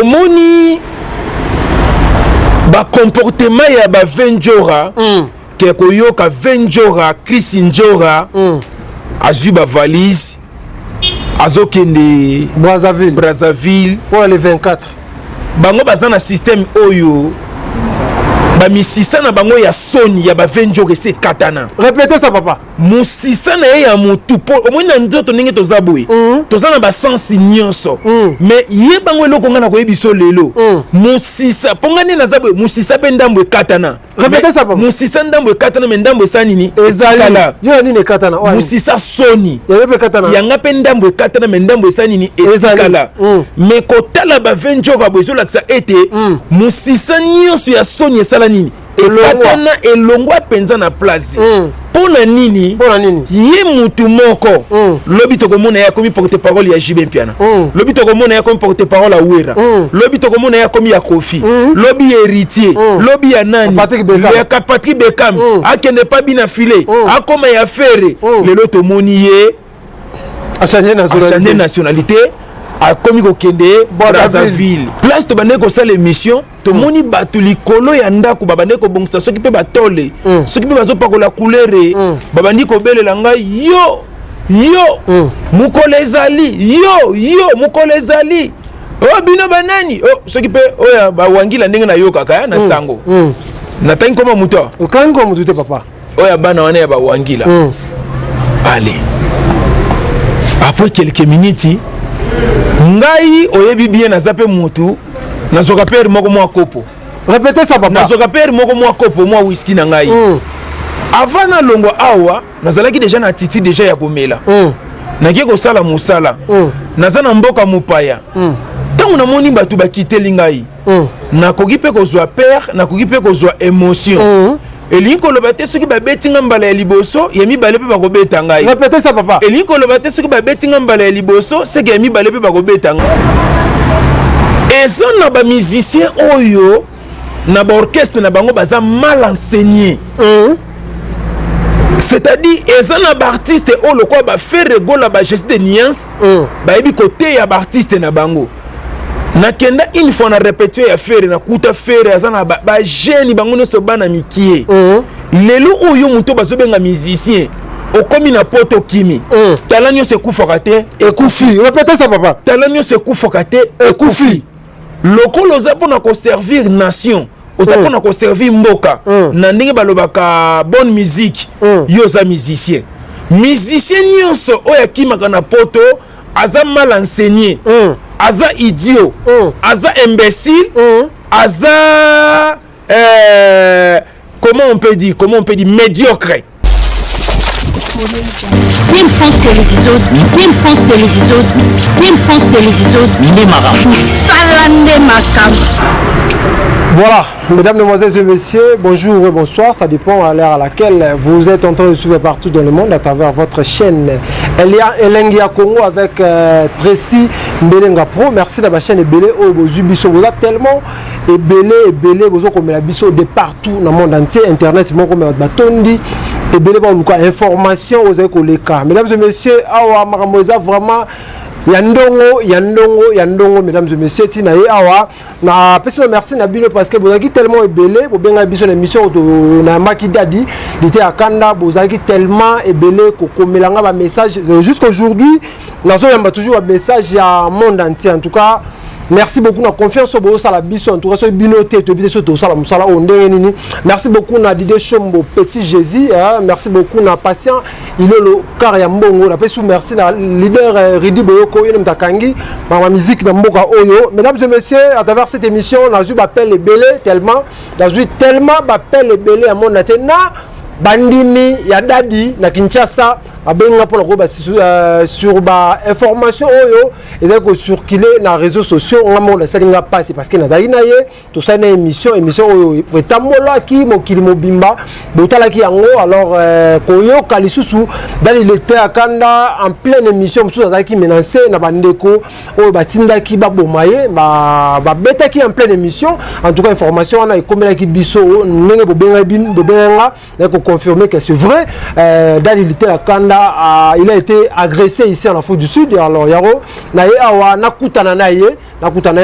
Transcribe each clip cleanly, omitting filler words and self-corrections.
omoni ba comportement ya ba Venjora ke koyoka Venjora Chris Njora azu ba valise azokende Brazzaville pour les 24 bango bazana système oyo ba misisa na bango ya Sony ya ba Venjora se katana. Répétez ça papa. Musisa na ya mutu po omoni na nzoto ndenge tozaboye tozana ba sensi nyonso mais ye bango eloko ngana ko yebiso lelo musisa pongani na zaboye musisa pe ndambo ekatana. Répétez ça papa. Musisa ndambo ekatana mais ndambo esani ni ezala yo nini ekatana musisa Sony ya pe katana yanga pe ndambo ekatana mais ndambo esani ni ezala mais kotala ba Venjora bozo laksa ete musisa nyonso ya Sony esala nini ekatana elongwa penza na place pona nini ye mutu moko lobi tokomona ya komi porte parole ya JB Mpiana lobi tokomona ya komi porte parole ya Wera lobi tokomona ya komi ya Kofi lobi héritier lobi ya nani ya Patrick Bekam akende pas bina filé akoma ya Ferré lelo tomoni ye a changer nationalité a komi kokende Brazzaville place to bande ko sala émission to moni batu likolo ya ndako babande ko bongisa soki pe batole soki pe bazo pakola couleur babandi ko belela ngai yo mukolezali yo mukolezali oh bino banani oh soki pe oya ba wangila ndenge na yoka kaya na sango na tangi koma muto ukangi ko mutu te papa oya bana wana ya ba wangila allez après quelques minutes ngai oyebi bien nazape mutu nazoka père moko mwa kopo. Répétez ça papa. Nazoka père moko mwa kopo mwa whisky na ngai avant na longo awa nazalaki déjà na titi déjà ya komela naki ko sala musala nazana mboka mupaya tango na moni batu bakiteli ngai nakoki pe kozwa père nakoki pe kozwa émotion elinko lobate soki babeti ngambala ya liboso yemi bale pe bakobeta ngai. Répétez ça papa. Elinko lobate soki babeti ngambala ya liboso seki yemi bale pe bakobeta ngai. Eza na ba musicien oyo na ba orchestre na bango baza mal enseigné. C'est-à-dire eza na ba artiste o lokwa ba faire regola ba geste de nuance ba yebi côté ya ba artiste na bango. Nakenda une fois na répéter ya faire na kuta faire azana ba jeune bango no so bana mikie lelo oyo muto bazobenga musicien okomi na poto kimi talanyo se kufaka te ekufi. Répétez ça papa. Talanyo se kufaka te ekufi lokolo za pona ko servir nation oza pona ko servir mboka na ndenge balobaka bonne musique yo za musicien nyonso oya kimaka na poto aza mal enseigné aza idiot aza imbécile aza comment on peut dire médiocre. Team France Télévision, Team France Télévision, Team France Télévision, Salande Makam. Voilà, mesdames, mesdemoiselles et messieurs, bonjour et bonsoir, ça dépend à l'heure à laquelle vous êtes en train de suivre partout dans le monde à travers votre chaîne Elengia Congo avec Tracy Mbelenga Pro. Merci de la chaîne Ebele au Bozubiso. Vous êtes tellement Ebele, vous avez comme la biso de partout dans le monde entier, internet, c'est comme Batondi, Ebele, vous avez information, vous avez les cas. Mesdames et messieurs, awa Maramoza vraiment. Yandongo, mesdames et messieurs, Tinaï Awa, na personne merci Nabino parce que vous avez tellement ébélé, vous avez bien l'émission de Namaki Dadi, il était à Kanda, vous avez tellement ébélé, qu'on mélange un message. Jusqu'aujourd'hui, nous avons toujours un message à monde entier. En tout cas, merci beaucoup de la confiance sur la biso. En tout cas, sur binoté, merci beaucoup na Didé Chombo Petit Jésus. Merci beaucoup na patient. Il est le Kariambongo. Merci na leader Ridi Boyoko Yom Takangi. Ma musique dans Mboka Oyo. Mesdames et messieurs, à travers cette émission, on a eu appel les belés tellement. On a eu tellement appel les belés à mon na bandimi ya dadi na Kinshasa abenga pour la sur ba information oyo et ko circuler na réseaux sociaux on a la salinga passe parce que na zaina ye tout ça na émission oyo etamola ki mokili mobimba botala ki yango alors koyo kalisusu dans il était à Kanda en pleine émission mususu azaki menacé na bandeko oyo batinda ki babomaye ba beta ki en pleine émission en tout cas information on a ekomela ki biso ndenge bobenga confirmer que c'est vrai. Dadi Lité Akanda, il a été agressé ici en Afrique du Sud. Alors, Yaro, naye awa nakutana naye,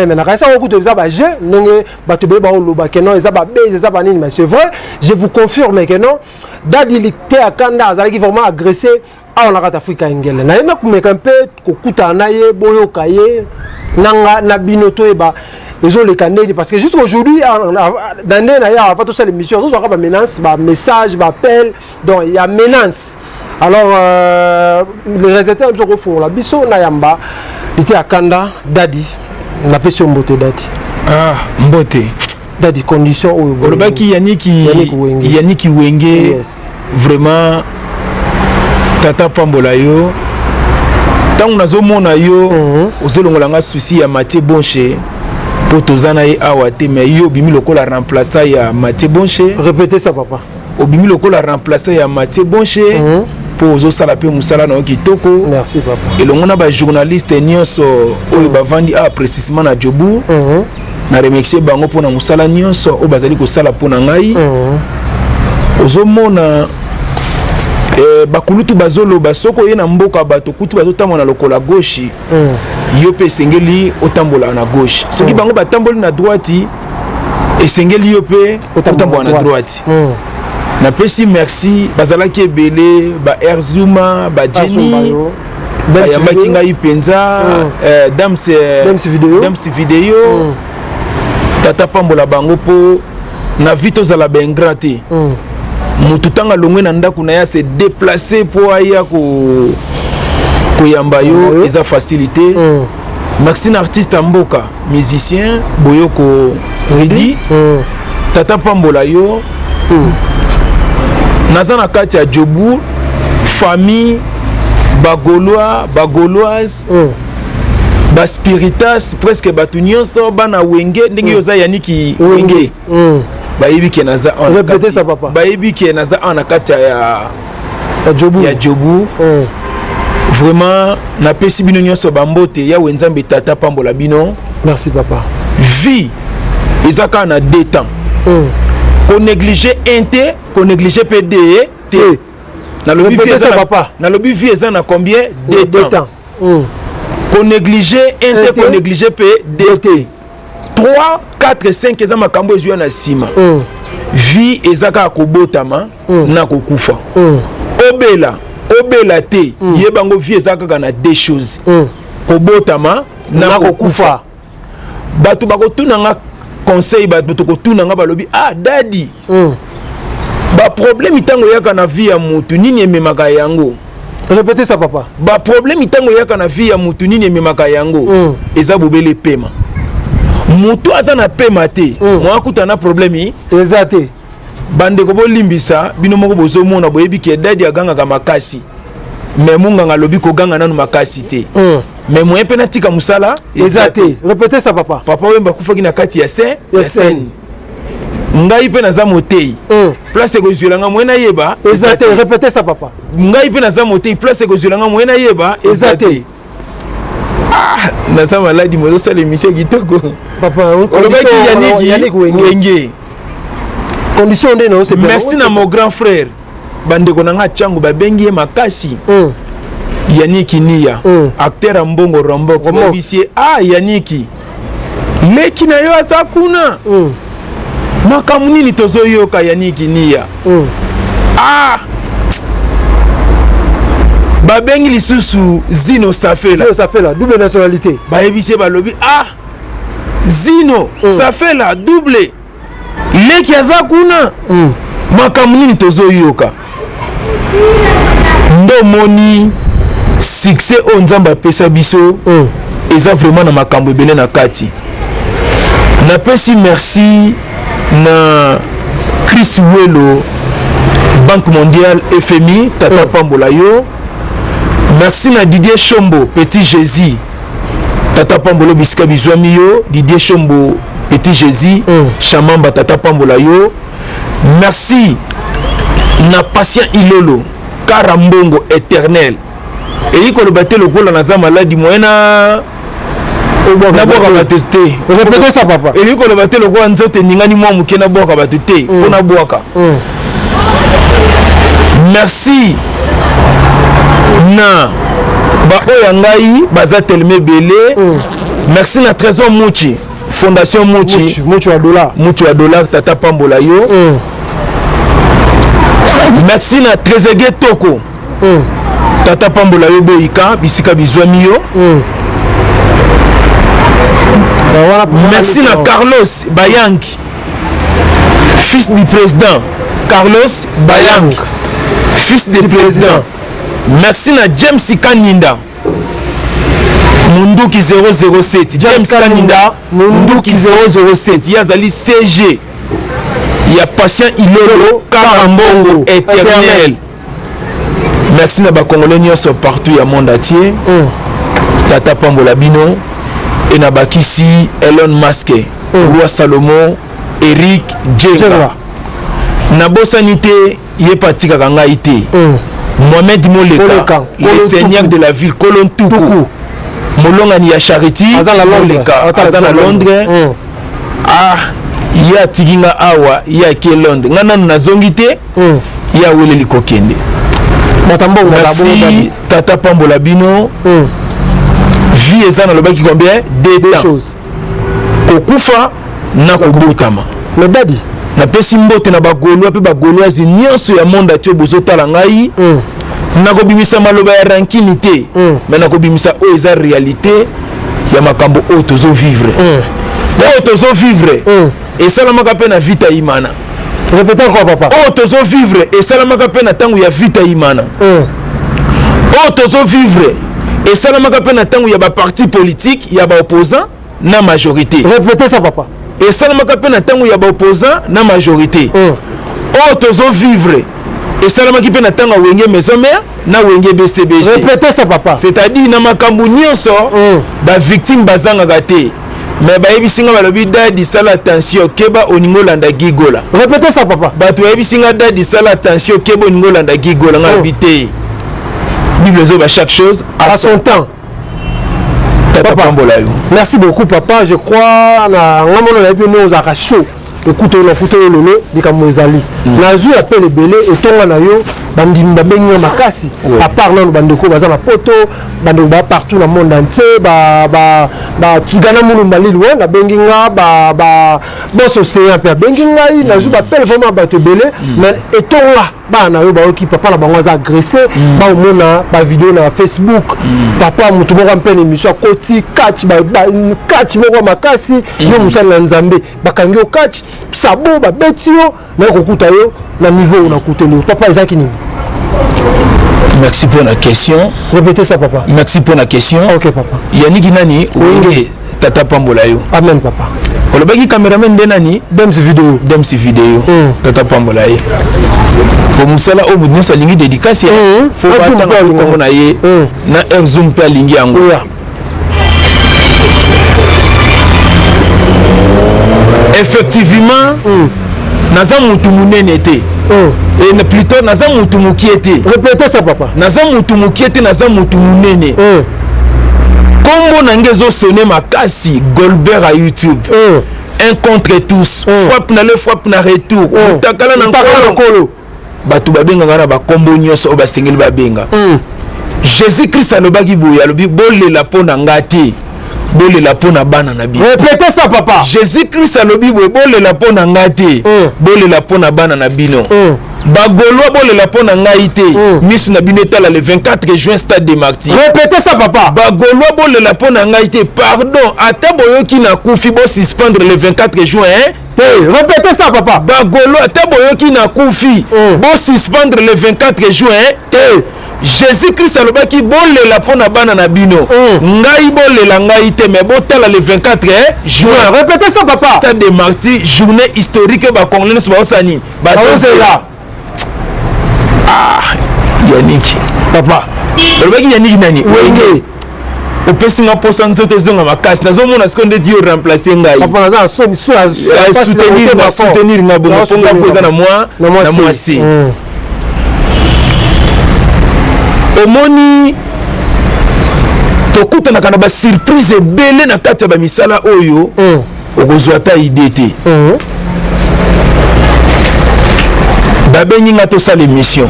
mais nakasa okuto za ba je, nenge batube ba oloba que non, eza ba base, eza ba nini, mais c'est vrai. Je vous confirme que non. Dadi Lité Akanda azali qui vraiment agressé à la Afrique ingele. Naye nakumeka mpe kokutana naye boyo kaye nanga na binoto eba les autres les canadiens parce que juste aujourd'hui dans d'ailleurs pas tout ça l'émission tous aura menace ba message ba appel donc il y a menace alors les résultats ils font la biso na yamba était à Kanda Dadi na pesi mbote Dadi mbote Dadi condition où olobaki Yannick Wenge yes. Vraiment tata pambola yo tant nazomona yo ozolongolanga souci ya Mathieu Bonche pour tozana ye awate mais yo bimi lokola remplaçant ya Mathieu Bonche répétez ça papa obimi lokola remplaçant ya Mathieu Bonche pour ozosala pe musala na kitoko merci papa et longona ba journaliste nyonso oyo bavandi précisément na Djobu na remercier bango pour na musala nyonso o bazali ko sala pour na ngai ozomona bakulutu bazolo basoko ye na mboka bato kutu bazotambola lokola gauche yo pe sengeli otambola na gauche soki bango batamboli na droite esengeli yo pe otambola na droite na pesi merci bazalaki ebele ba Erzuma ba Jenny bayambaki ngai penza dams video tata pambola bango po na vite ozala bengra te mutu tanga longwe na ndako na ya se déplacer pour aya ko yamba yo eza facilité merci na artiste mboka musicien boyoko Ridi tata pambola yo naza na kati ya Djobu famille bagoloise ba spiritas presque batu nyonso bana Wenge ndenge yoza Yannick Wenge bayibi ke naza en répétez ça papa bayibi ke naza en kati ya Djobu vraiment na pesi bino nyonso bambote ya wenzambe tata pambola bino merci papa vie ezaka na deux temps ko négliger inté ko négliger PD T na lobi vie eza na combien deux temps ko négliger inté ko négliger PD 3 4 5 eza makambo ezwa na sima vie ezaka kobotama na kokufa obela te yebango vie ezaka na deux choses kobotama na kokufa bato bakotuna nga conseil bato kotuna nga balobi dadi ba problème itango yaka na vie ya mutu nini ememaka yango répétez ça papa ba problème itango yaka na vie ya mutu nini ememaka yango eza bobele pema mutu aza na pema te mwa kutana problème eza te bandeko bolimbisa bino moko bozomona boyebi ke dadi agangaka makasi mais munganga lobi koganga nanu makasi te mais moyen pe natika musala eza te répétez ça papa wemba kufaki na kati ya sen ngai pe naza motei place ekozwelanga moyen nayeba eza te répétez ça papa ngai pe naza motei place ekozwelanga moyen nayeba eza te naza maladi mozosala émission kitoko papa olobaki Yannick Wenge condition nde no merci na mon grand frère bandeko nanga changu babengi ye makasi Yannick Nia acteur mbongo Rombox mobisie Yannick leki na yo aza kuna makamu nini tozoyoka Yannick Nia babengi lisusu Zino Safela double nationalité bayebisie balobi Zino Safela double leki aza kuna makamu nini tozoyoka ndo moni succès o nzamba pesa biso eza vraiment na makambo ebele na kati na pesi merci na Chris Welo Banque Mondiale FMI tata pambola yo merci na Didier Chombo Petit Jésus tata pambola bisika bizwami yo Didier Chombo Petit Jésus Chamamba tata pambola yo merci na Patient Ilolo Karambongo éternel et kolobate lokola naza maladi moyena naboka batete répétez ça papa et kolobate lokola nzote ningani mwa muke naboka batete fona boka merci na baoyo ngai baza teleme belé merci na Trésor Muchi Fondation Muchi wa dollar tata pambola yo merci na Trezeguet Toko tata pambola yo boyika bisika bizwami yo merci na Carlos Bayang fils du président Carlos Bayang fils du président merci na James Kaninda Munduki 007 James Kaninda Munduki 007 yazali CG ya patient Ilolo Karambongo éternel merci na ba congolais nyonso partout ya monde entier tata pambola bino et na bakisi Elon Musk Roi Salomon Eric Djenga na bosanité yepatika kanga ité Mohamed Moleka le seigneur de la ville Kolon Tuku Molongani ya Charity azala Londres ya tiginga awa ya ke Londres ngana nazongi te ya wele likokende merci tata pambola bino vie eza na lobaki combien deux choses kokufa na kobotama le dadi na pesi mbote na bagolwa pe bagolwazi nyonso ya monde atio bozotala ngai na kobimisa maloba ya rankini te mais na kobimisa oyo eza réalité ya makambo oyo tozo vivre oyo tozo vivre esalamaka pe na vita imana répétez quoi papa oyo tozo vivre esalamaka pe na ntango ya vita imana oyo tozo vivre esalamaka pe na ntango ya baparti politique ya baopposant na majorité répétez ça papa esalamaka pe na ntango ya baopposant na majorité oyo tozo vivre esalamaki pe na ntango ya wenge maison mère na wenge BCBG répétez ça papa c'est-à-dire na makambo nyonso bavictime bazangaka te mais bayebisinga balobi dadi sala attention keba oningo landa gigola répétez ça papa bato bayebisinga dadi sala attention keba oningo landa gigola nga lobi te Bible zoba chaque chose à son temps papa merci beaucoup papa je crois na ngamono la bien nous a chaud écoute le lolo dikambo ezali nazui appel ebele etonga na yo bandimi babengi makasi à part nano bandeko baza na poto bandeko ba partout na monde entier ba tigana mulu mbali loin na bengi nga ba boso c'est un peu bengi ngai nazui appel vraiment ba te belé mais etonga ba na yo ba oki papa na bango za agressé ba omona ba vidéo na Facebook papa mutu moko mpene émission koti catch ba catch moko makasi yo musala nzambe bakangi o catch sabo ba betio na kokuta yo na niveau na kutelo papa ezaki nini. Merci pour la question. Répétez ça papa. Merci pour la question. OK papa. Yannick Nani oui tata pambola yo. Amen papa. Olobaki cameraman de nani dem si vidéo tata pambola yo. Pour musala o budno salingi dédicace faut pas attendre na ye na air zoom pa lingi yango. Effectivement naza mutu munene te et plutôt naza mutu mukiete. Répétez ça papa. Naza mutu mukiete naza mutu munene. Kombo nangezo sonner makasi Goldberg à YouTube. Un contre tous. Frappe na le frappe na retour. Takala na nkolo. Batu babenga ngana ba kombo nyonso ba sengeli babenga. Jésus Christ alobaki boya lobi bolela pona ngati. Bolela pona bana na bi. Répétez ça papa. Jésus Christ alobi bolela pona ngati. Bolela pona bana na bino. Bagolo bolela pona ngaite. Miss na bino tala le 24 juin stade des Martyrs. Répétez ça papa. Bagolo bolela pona ngaite. Pardon, ata boyoki na kufi bo suspendre le 24 juin répétez ça papa. Bagolo ata boyoki na kufi bo suspendre le 24 juin Jésus Christ alobaki bolela pona bana na bino ngai bolela ngai te mais botala le 24 juin. Répétez ça papa. Stade des Martyrs, journée historique ba congolais ba osani ba là. Yannick papa alobaki Yannick nani wenge opesinga posa nzoto ezonga makasi nazomona sekonde dio remplacer ngai papa naza soutenir nga bongo ponga foza na moi si omoni tokutanaka na basurprise ebele na kati ya bamisala oyo okozwa ata ide te babengi nga tosala émission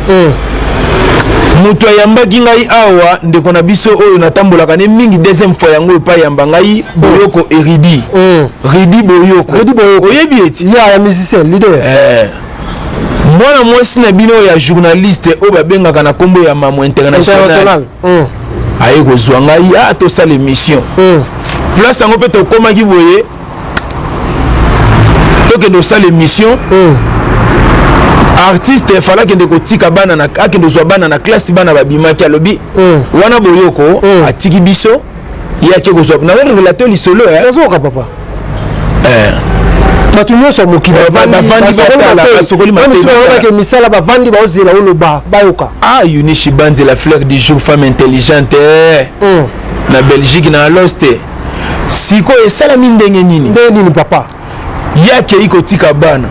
moto ayambaki ngai awa ndeko na biso oyo natambolaka ne mingi deuxième fois yango epa yamba ngai Boyoko Ridi Boyoko oyebi eti ya musicien leader mwana mwasi na bino ya journaliste oyo babengaka na kombo ya mamo international aye kozwa ngai tosala émission place yango mpe tokomaki boye tokende osala émission artiste fala kende kotika bana na akende ozwa bana na classe bana babimaki alobi wana Boyoko atiki biso yake kozwa na relateur lisolo azoka papa batu nyonso mokili misala bavandi baozela oloba bayoka Yunishi Banzi la fleur du jour femme intelligente na Belgique na Aloste siko esalami ndenge nini papa yake ikotika bana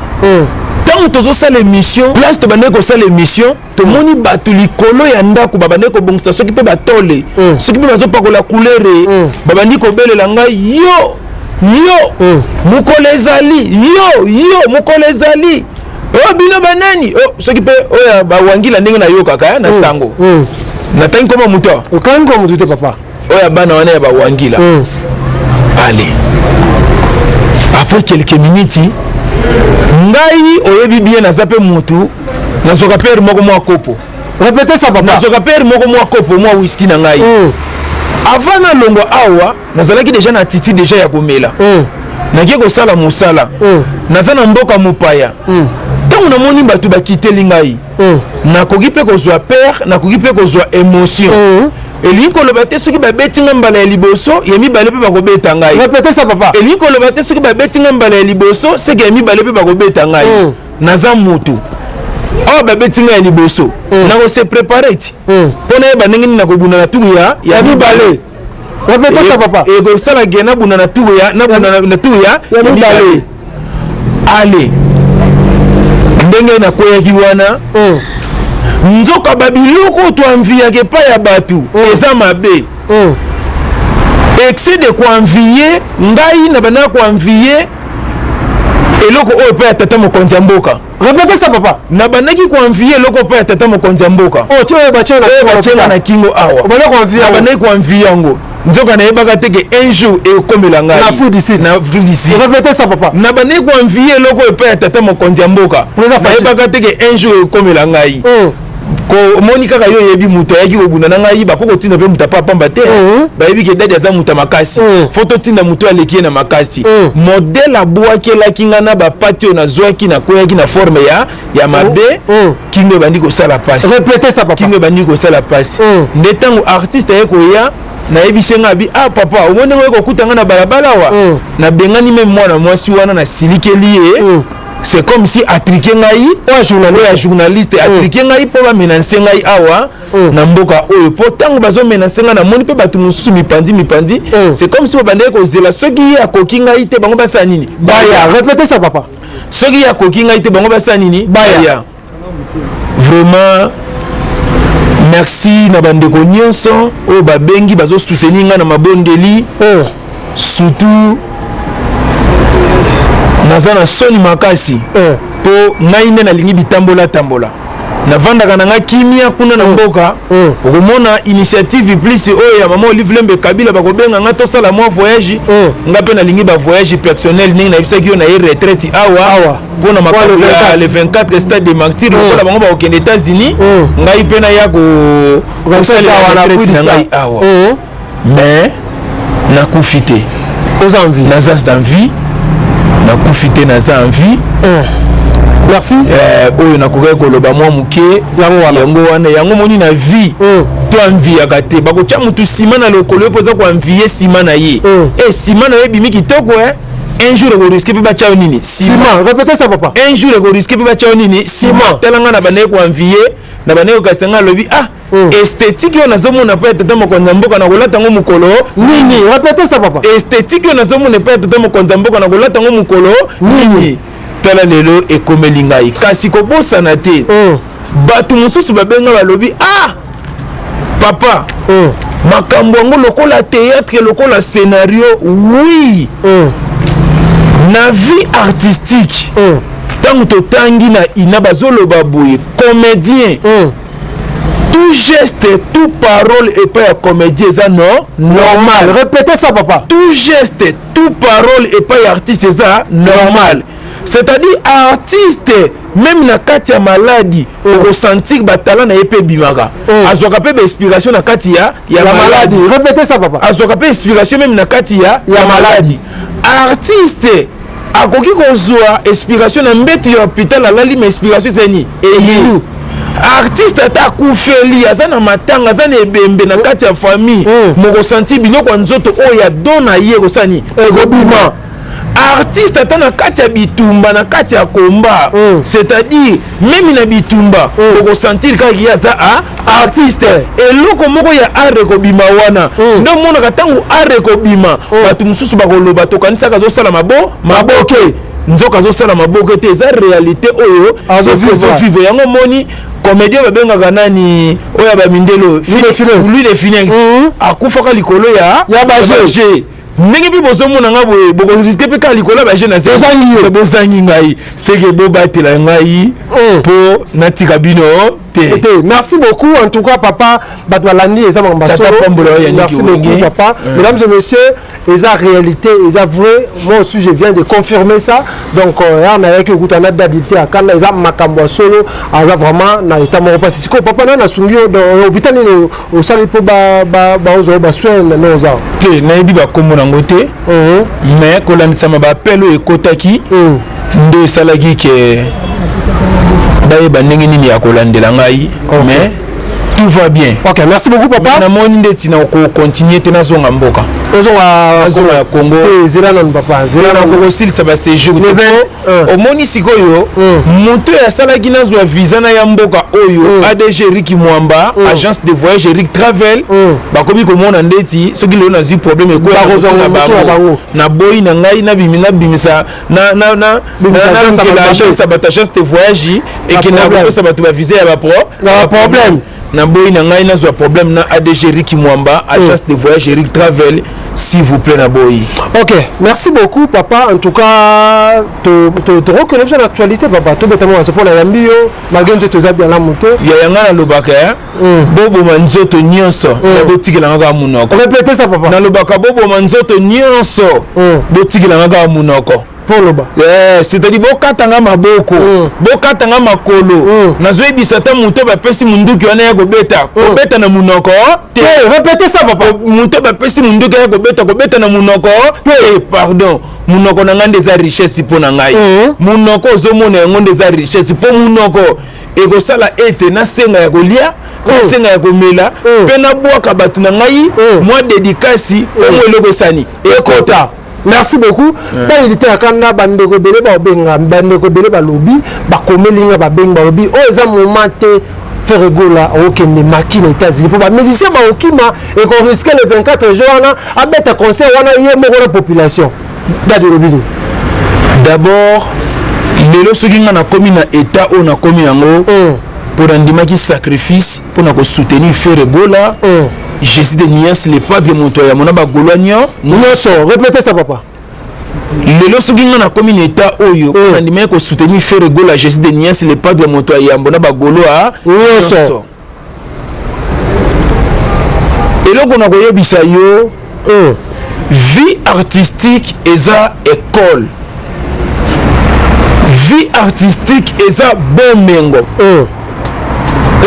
tant tozosala émission place tobandeki kosala émission tomoni bato likolo ya ndako babandeki kobongisa soki mpe batole soki mpe bazopakola couleur babandi kobelela ngai yo mokolo ezali yo mokolo ezali bino banani soki mpe oyo bawangila ndenge nayokaka na sango natangi koma moto okangi koma moto te papa oyo bana wana ya bawangila allez après quelques minutes ngai oyebi bien naza mpe mutu nazoka pere moko mwa kopo répétez ça papa nazoka pere moko mwa kopo mwa whisky na ngai avant na longo awa nazalaki déjà na titi déjà ya komela naki kosala mosala naza na mboka mopaya ntango namoni bato bakiteli ngai nakoki mpe kozwa pere nakoki mpe kozwa émotion elingi koloba te soki babeti nga mbala ya liboso ya mibale mpe bakobeta ngai répétez ça papa elingi koloba te soki babeti nga mbala ya liboso seke ya mibale mpe bakobeta ngai naza mutu oyo babeti nga ya liboso nakose prépare ti mpo nayeba ndenge nini nakobunda na turu ya mibale répétez ça papa ekosala ge nabunda na turu ya mibale ale ndenge nakweyaki wana nzoka babiloko toanviyaka epai ya bato eza mabe excès de koanviye ngai na bandaka koanviye eloko oyo epai ya tata mokonzi ya mboka répétez ça papa na bandaki koanviye eloko epai ya tata mokonzi ya mboka batyenga na kingo awa na bandaki koanviye yango nzoka nayebaka teke un jour ekomela ngai na Afrique répétez ça papa na bandaki koanviye eloko epai ya tata mokonzi ya mboka nayebaka teke un jour ekomela ngai komoni kaka yo yebi muto ayaki kobunda na ngai bakoko tinda mpe mutu apapamba te bayebi ke dadi aza mutu ya makasi fo totinda mutu aleki ye na makasi modele abwakelaki nga na bapati oyo nazwaki nakweyaki na forme ya mabe kingo ebandi kosala pasi kingo ebandi kosala pasi nde ntango artiste aye koya nayebise nga abi papa omoni ndenge oye kokutanga na balabala wa nabengani meme mwana mwasi wana nasilikeli ye c'est comme si atrike ngai oya journaliste atrike ngai mpo bamenanse ngai awa na mboka oyo mpo ntango bazomenanse ngai namoni mpe bato mosusu mipandi c'est comme si babandaki kozela soki ye akoki ngai te bango basala nini baya répétez ça papa soki ye akoki ngai te bango basala nini baya vraiment merci na bandeko nyonso oyo babengi bazosoutenir ngai na mabondeli surtout naza na soni makasi mpo ngai nde nalingi bitambola navandaka na ngai kimia kuna na mboka okomona initiative plus oyo ya mama Olive Lembe Kabila bakobenga nga tosala mwa voyage nga mpe nalingi bavoyage personnel ndenge nayebisaki yo na ye retraite awa mpona makalo ya le 24 stade de martyr lokola bango bakokende États-Unis ngai mpe naya kosalela retraite na ngai awa mais nakufi te naza d'envie nakufi te naza envie merci oyo nakokaki koloba mwa moke yango wana yango moni na vie to anviyaka te bakotya motu nsima na lokolo yo mpo eza koanviye nsima na ye nsima na yo ebimi kitoko un jour ekoriske mpe batya yo nini répétez ça papa un jour ekoriske mpe batya yo nini nsima talanga na bandeki koanviye na bandeki kokasi nga alobi esthétique oyo nazomona mpo ya tata mokonzi ya mboka na kolata yango mokolo nini répétez ça papa esthétique oyo nazomona mpo ya tata mokonzi ya mboka na kolata yango mokolo nini tala lelo ekomeli ngai kasi kobosana te bato mosusu babenga balobi papa makambo yango lokola théâtre lokola scénario oui na vie artistique tant totangi na ina bazolo baboye comédien tout geste tout parole et pas comédien ça non normal. Répétez ça papa. Tout geste tout parole et pas artiste ça normal. C'est-à-dire artiste même na kati ya maladie ressentir ba talent na epé bimaka azoka pe inspiration na kati ya maladie. Répétez ça papa. Azoka pe inspiration même na kati ya maladie. Artiste akoki kozwa inspiration na mbetu ya hôpital alali ma inspiration zeni elilu. Artiste ata kufeli aza na matanga aza na ebembe na kati ya famille moko senti biloko nzoto oya dona ye kosani ekobima. Artiste ata na kati ya bitumba na kati ya komba c'est-à-dire même na bitumba oko sentir kaka yaza artiste eloko moko ya art ekobima wana ndo mona katango art ekobima batu mususu bakoloba tokanisa kazo sala maboke nzoka zo sala maboke te za réalité oyo azo vivre yango moni comédien babengaka nani oya ba mindelo lui de Finex akufaka likolo ya baje ndenge mpe bozomona nga boye bokoriske mpe kaka likolo baje na bozangi ngai seke bobatela ngai mpo natika bino te. Merci beaucoup en tout cas papa bato balandi eza makambo solo. Merci beaucoup papa. Mesdames et messieurs, eza réalité, eza vrai. Moi aussi je viens de confirmer ça. Donc on a avec écoutana d'adité akanda eza makambo solo, eza vraiment na état moko parce que papa na sungi dans hôpital ni au sali po ba ozo ba soin na oza. Te na yebi ba kombo nango te. Mais kolandisa ma ba pelo ekotaki ndo salaki ke d'ailleurs bandenge nini ya kolandela ngai mais tout va bien. OK, merci beaucoup papa. Na moni ndeti na ko continuer te na zonga mboka zonga Congo te zela non papa zela na Congo sil ça va séjour au moni sikoyo moto ya salaki na zwa visa na ya mboka oyo ADG Rick Mwamba agence de voyage Rick Travel ba komi ko mona ndeti soki le na zi problème ko na boy na ngai na bimisa na agence de voyage et qui na ko ça ba to visa ya ba problème na boy na ngai na zo problème na ADG Rick Mwamba agence de voyage Rick Travel s'il vous plaît na boy. OK, merci beaucoup papa. En tout cas te reconnaître l'actualité papa. Tout bêtement c'est pour la yambio malgré que tu as bien la moto ya yanga na lobaka bobo manzoto nyonso na botikela ngaka munoko. Répétez ça papa. Na lobaka bobo manzoto nyonso botikela ngaka munoko. C'est-à-dire bokatanga maboko bokatanga makolo nazoyebisa ta muto bapesi munduki wana ya kobeta kobeta na munoko te. Répétez ça papa. Muto bapesi munduki ya kobeta na munoko te. Pardon, munoko na ngande za richesse po na ngai munoko ozomona yango ndeza richesse po munoko ekosala ete na senga ya kolia na senga ya komela pe na bwaka bato na ngai mwa dédicace omo eloko esani ekota. Merci beaucoup. Quand il était à Canada, bandeko bele ba benga, bandeko bele ba lobby, ba komelinga ba benga lobby. O eza moment te faire rigola au kende maki na États-Unis. Pour ba musicien ba okima et qu'on risque le 24 jours na abeta concert wana yé moko na population. Dade lobby. D'abord, lelo soki nga na komi na état o na komi yango pour andimaki sacrifice pour na ko soutenir faire rigola. Jésus de Nias, les padres de Montoya, mon abagolagnan. Répétez ça, papa. Le losuginga na commune état oyo, on a dit que soutenir faire rigoler Jésus de Nias, les padres de Montoya, mon abagoloa. Et là, on a voyé Bissayo, vie artistique et ça école. Vie artistique et ça bon mengo.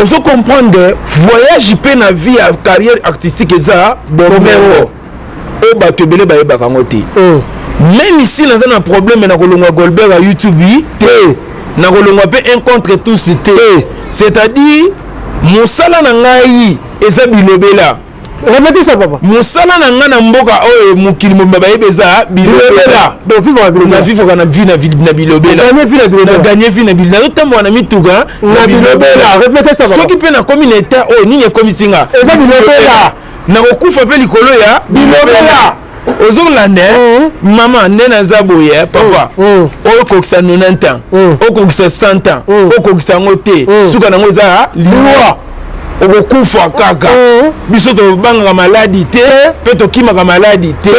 Vous comprenez, voyage pe na vie à carrière artistique ça bomengo o batebele ba yeba kangote même ici là un problème na kolongwa Goldberg à YouTube te na kolongwa pe un contre tous te c'est-à-dire mosala na ngai eza bilobela. Répétez ça papa. Mosala na nga na mboka oyo mukili mo ba yebeza bilobela do vivre na vivre na vie na bilobela gagner vie na bilobela notamment na mituga na bilobela. Répétez ça papa. Soki pe na communauté o nini komisinga eza bilobela na okufa pe likolo ya bilobela ozolande mama nena zaboye papa okokisa 90 ans okokisa 100 ans okokisa ngote suka nango za liwa okufa kaka biso to banga maladi te pe to kimaka maladi te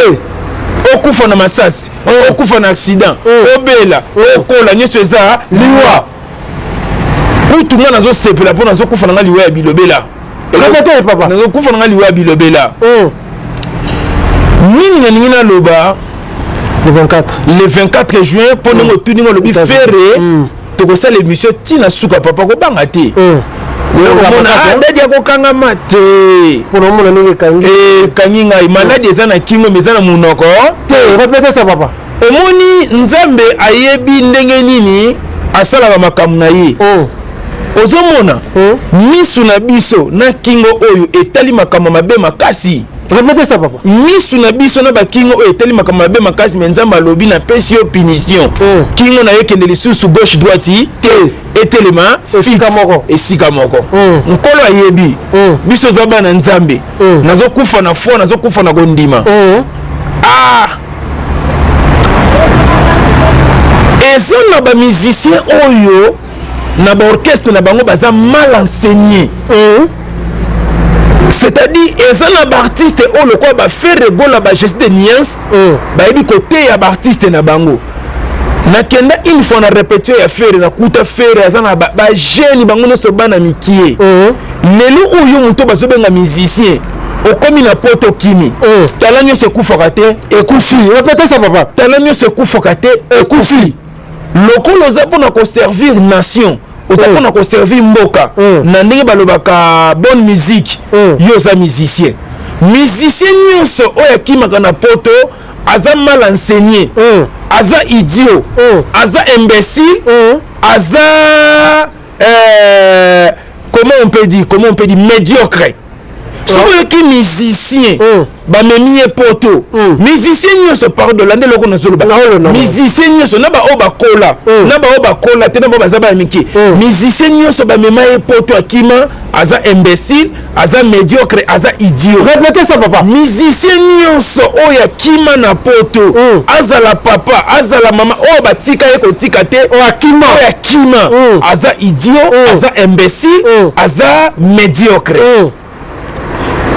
okufa na masasi okufa na accident obela okola nyonso eza liwa kutu nga nazosepela mpo nazokufa na nga liwa ya bilobela nazokufa na nga liwa ya bilobela nini na ningi naloba le 24 juin mpo ndenge otuni nga olobi fere tokosala émission ntina suka papa kobanga te dadi akokangama te ekangi ngai maladi eza na kingo me eza na monoko te omoni nzambe ayebi ndenge nini asalaka makambo na ye ozomona misu na biso na kingo oyo etali makambo mabe makasi misu na biso na bakingo oyo etali makambo mabe makasi me nzambe alobi na pesi yo punition kingo na yo ekende lisusu gauche droite te etelema esika moko nkolo ayebi biso oza bana nzambe nazokufa na foi nazokufa na kondima eza na bamusicien oyo na baorchestre na bango baza mal enseigné c'est-à-dire eza na baartiste oyo lokola bafere gola bageste de nuance bayebi koteya baartiste na bango nakenda une fois na répétition ya fere nakuta fere aza na bageni bango nyonso bana mikie lelo oyo moto bazobenga musicien okomi na poto okimi tala nyonso ekufaka te ekufi répéte ça papa tala nyonso ekufaka te ekufi lokolo oza mpona koservir nation oza mpona koservir mboka na ndenge balobaka bonne musique yo oza musicien nyonso oyo akimaka na poto aza mal enseigné aza idiot aza imbécile aza comment on peut dire médiocre soki oyoki musicien bamemi ye poto musicien nyonso pardon lande eloko nazoloba musicien nyonso na baoyo bakola na baoyo bakola te na bao baza baya mike musicien nyonso bamema ye poto akima aza imbécile aza médiocre aza idiot répétez ça papa musicien nyonso oyo akima na poto azala papa azala mama oyo batika ye kotika te oyo akima aza idiot aza imbécile aza médiocre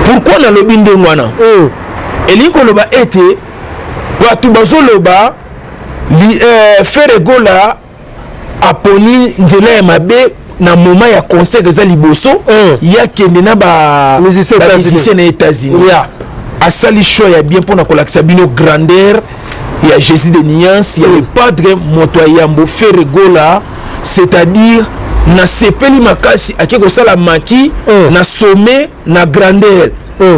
pourquoi nalobi ndenge wana elingi koloba ete bato bazoloba fere gola aponi nzela ya mabe na moment ya concert eza liboso yakende na bamusicien na États-Unis asali choix ya bien mpona kolakisa bino grandeur ya Jésus de nuance ya le padre moto ya yambo fere gola c'est-à-dire na sepeli makasi ake kosala maki na sommet na grandeur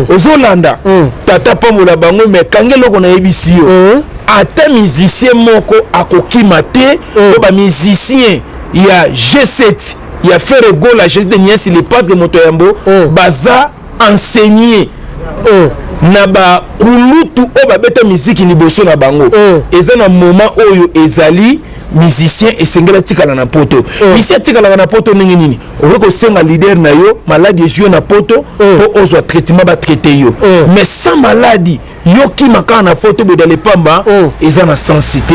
ozolanda tata pambola bango me kange eloko nayebisi yo ata musicien moko akokima te o bamusicien ya G7 ya fere gola Jésus de nuance le padre moto yambo baza enseigné na bakulutu oyo babeta miziki liboso na bango eza na moment oyo ezali musicien esengela tikala na poto musicien tikala na poto ndenge nini okoki kosenga leader na yo maladi ezwi yo na poto mpo ozwa traitement batraite yo mais sans maladie yo kimaka na poto boye dans lepamba eza na sensité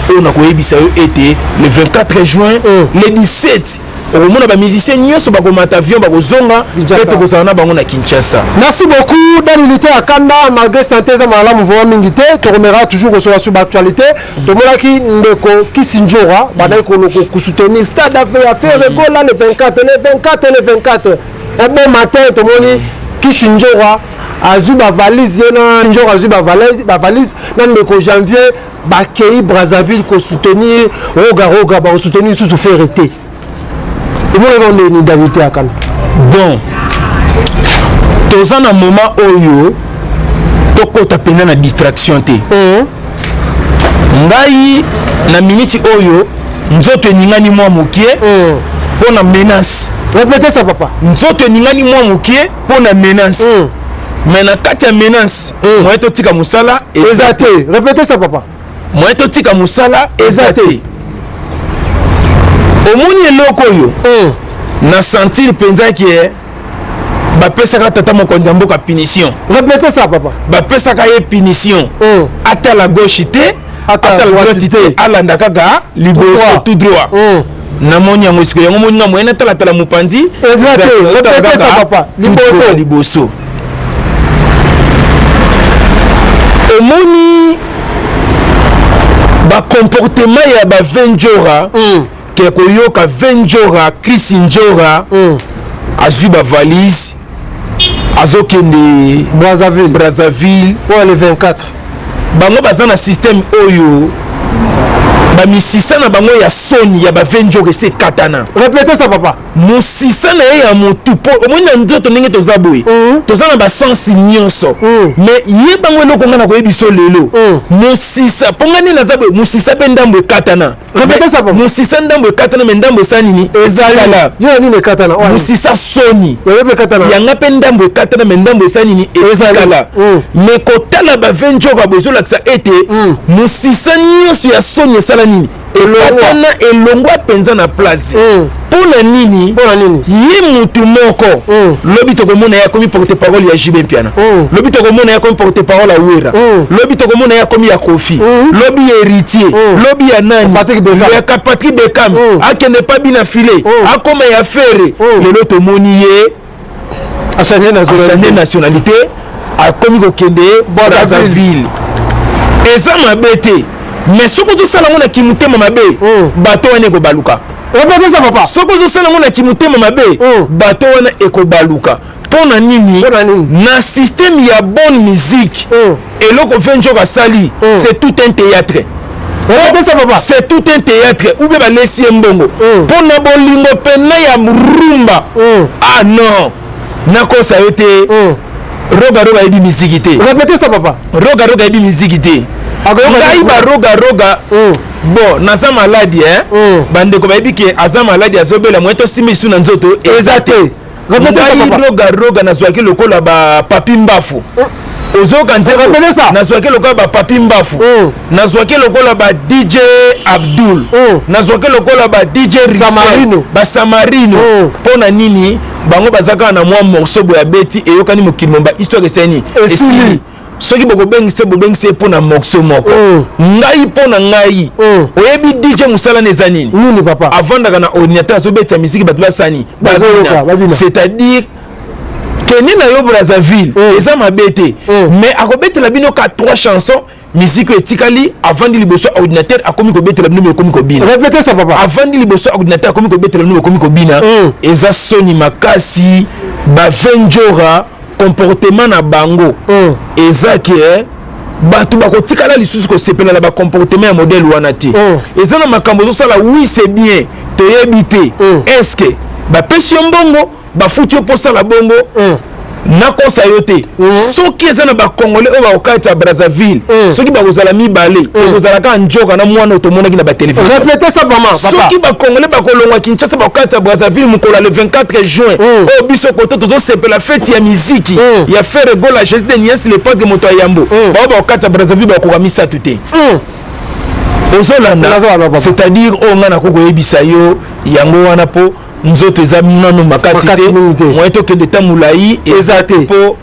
oyo nakoyebisa yo ete le 24 juin le 17 okomona bamusicien nyonso bakomata avion bakozonga mpe tokozala na bango na Kinshasa. Merci beaucoup dans l'unité ya kanda malgré santé eza malamu voa mingi te tokomera toujours kosola sur baactualité tomonaki ndeko Kisinjora bandaki koloko kosoutenir stade ya fere gola le 24 un bon matin tomoni Kisinjora azwi bavalise ye na Njora azwi bavalise na ndeko janvier bakei Brazzaville kosoutenir roga bakosoutenir susu fere te. Bon, toza na moment oyo tokota pena na distraction te ngai na minute oyo nzoto eningani mwa mokie po na menace. Répétez ça papa. Nzoto eningani mwa mokie po na menace mais na kati ya menace moye totika musala eza te. Répétez ça papa. Moye totika musala eza te. omoni eloko oyo na sentir penza ki bapesaka tata mokonzi mboka punition. Répétez ça papa. Bapesaka ye punition ata la gauche te ata la droite te alanda kaka liboso tout droit na moni yango siko yango moni na moyena tala tala mopanzi. Répétez ça papa. Liboso omoni ba comportement ya ba venjora ke koyoka venjora Chris Njora azu ba valise azokende Brazzaville pour le 24 bango baza na système oyo bamisisa na bango ya soni ya bavenjora ese katana. Répétez ça papa. Musisa na ye ya motu po omoni na nzoto ndenge toza boye toza na basensi nyonso mais ye bango eloko nga na koyebiso lelo musisa mpo nga nini naza boye musisa mpe ndambo ekatana. Répétez ça papa. Musisa ndambo ekatana me ndambo esa nini ezala yo nini ekatana musisa soni yepe ekatana yanga mpe ndambo ekatana me ndambo esa nini ezala me kotala bavenjora bozolakisa ete musisa nyonso ya soni esala nini ekatana elongwa mpenza na place mpona nini ye mutu moko lobi tokomona ye akomi porte parole ya JB Mpiana lobi tokomona ye akomi porte parole ya Wera lobi tokomona ye akomi ya Kofi lobi ya héritier lobi ya nani ya Patrick Bekam akende pa bina file akoma ya fere lelo tomoni ye achangé nationalité akomi kokende Brazzaville eza mabe te mais soki ozosala ngo na kimutema mabe bato wana ekobaluka. Répétez ça papa. Soki ozosala ngo na kimutema mabe bato wana ekobaluka mpona nini na système ya bonne musique eloko venjora asali c'est tout un théâtre. Répétez ça papa. C'est tout un théâtre ou bien balesi ye mbongo mpona bolingo pena ya rumba. Ah non nakosa yo te roga yebi miziki te. Répétez ça papa. Roga yebi miziki te. ngai baroga bon naza maladi bandeko bayebi ke aza maladi azobela mwe tosimba isu na nzoto eza te. Ngai roga nazwaki lokola bapapi mbafu ozoka nzeko nazwaki lokola bapapi mbafu nazwaki lokola ba DJ Abdul nazwaki lokola ba DJ Samarino basamarino mpona nini bango bazaka na mwa morceau boya beti eyokani mokili momba histoire eseni esili soki bokobengisa mpona morceau moko ngai mpona ngai oyebi DJ musala neza nini papa avandaka na ordinateur azobetisa misiki bato basani c'est-à-dire kende na yo Brazzaville eza mabe te mais akobetela bino ka 3 chansons musique etikali avandi liboso ordinateur akomi kobetela bino ekomi kobina. Répétez ça papa. Avandi liboso ordinateur akomi kobetela bino ekomi kobina eza soni makasi bavenjora comportement na bango eza ke bato bakotikala lisusu kosepela na bacomportement ya modèle wana te eza na makambo ozosala oui c'est bien toyebi te est-ce que bapesi yo mbongo bafuti yo posala bongo nakosa yo te soki eza na bakongolais oyo bakokata Brazzaville soki bakozala mibale ekozalaka njoka na mwana otomonaki na batelevizio. Répétez ça maman. Soki bakongolais bakolongwa Kinshasa bakokata Brazzaville mokolo le 24 juin oyo biso koto tozosepela feti ya miziki ya faire gola Jésus de Nias l'époque moto ya Yambo bao bakokata Brazzaville bakoka misatu te ozolanda c'est-à-dire oyo nga nakokoyebisa yo yango wana po nzoto eza nano makasi te moye tokende ta molai eza te mpo